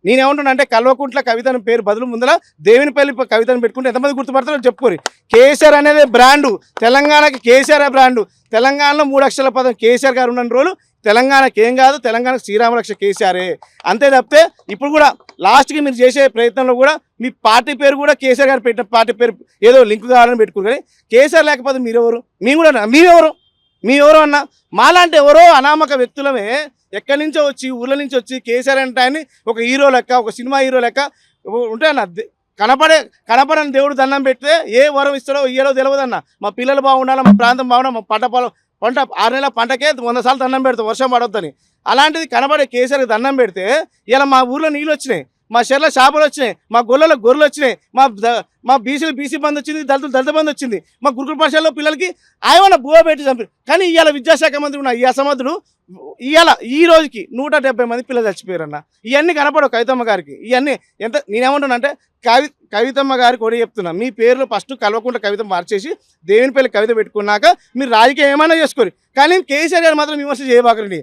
నేనేమంటున్నా అంటే కల్వకుంట్ల కవితను పేరు బదులు ముందర దేవునిపల్లి కవితను పెట్టుకుంటే ఎంతమంది గుర్తుపడతారో చెప్పుకోరు. కేసీఆర్ అనేది బ్రాండు, తెలంగాణకి కేసీఆర్ బ్రాండు. తెలంగాణలో 3 అక్షరాల పదం కేసీఆర్ గారు ఉన్న రోజులు తెలంగాణకి ఏం కాదు, తెలంగాణకు శ్రీరామరక్ష కేసీఆరే. అంతే తప్పితే ఇప్పుడు కూడా లాస్ట్కి మీరు చేసే ప్రయత్నంలో కూడా మీ పార్టీ పేరు కూడా కేసీఆర్ గారు పెట్టిన పార్టీ పేరు ఏదో లింక్ కావాలని పెట్టుకుని, కానీ కేసీఆర్ లేకపోతే మీరెవరు? మేము కూడా మీరెవరు అన్నా మాలాంటి ఎవరో అనామక వ్యక్తులమే ఎక్కడి నుంచో వచ్చి ఊళ్ళ నుంచి వచ్చి కేసీఆర్ అంటే ఆయన ఒక హీరో లెక్క, ఒక సినిమా హీరో లెక్క ఉంటే అన్న కనపడని దేవుడు దండం పెడితే ఏ వరం ఇస్తాడో ఇయ్యాడో తెలియదన్న. మా పిల్లలు బాగుండాలి, మా ప్రాంతం బాగుండాలి, మా పంట 6 నెలల పంటకే 100 సార్లు దండం పెడతాం వర్షం పడొద్దని. అలాంటిది కనబడే కేసీఆర్కి దండం పెడితే ఇలా మా ఊర్లో నీళ్ళు వచ్చినాయి, మా చెర్ల చేపలు వచ్చినాయి, మా గొర్రెల గొర్రెలు వచ్చినాయి, మా బీసీలు బీసీ బంద్ వచ్చింది, దళిత బంద్ వచ్చింది, మా గురుకుల పాఠశాలలో పిల్లలకి ఆయన బువ పెట్టి చంపారు. కానీ ఇవాళ విద్యాశాఖ మంత్రి ఉన్న ఈ అసమర్థుడు ఇవాళ ఈ రోజుకి 170 మంది పిల్లలు చచ్చిపోయారన్న. ఇవన్నీ కనపడవు కవితమ్మ గారికి. ఇవన్నీ ఎంత నేనేమంటున్నా అంటే కవితమ్మ గారికి కూడా చెప్తున్నా, మీ పేర్లు ఫస్ట్ కల్వకుంట్ల కవిత మార్చేసి దేవునిపల్లి కవిత పెట్టుకున్నాక మీరు రాజకీయం ఏమైనా చేసుకోరు, కానీ కేసీఆర్ గారు మాత్రం విమర్శ చేయబాకండి.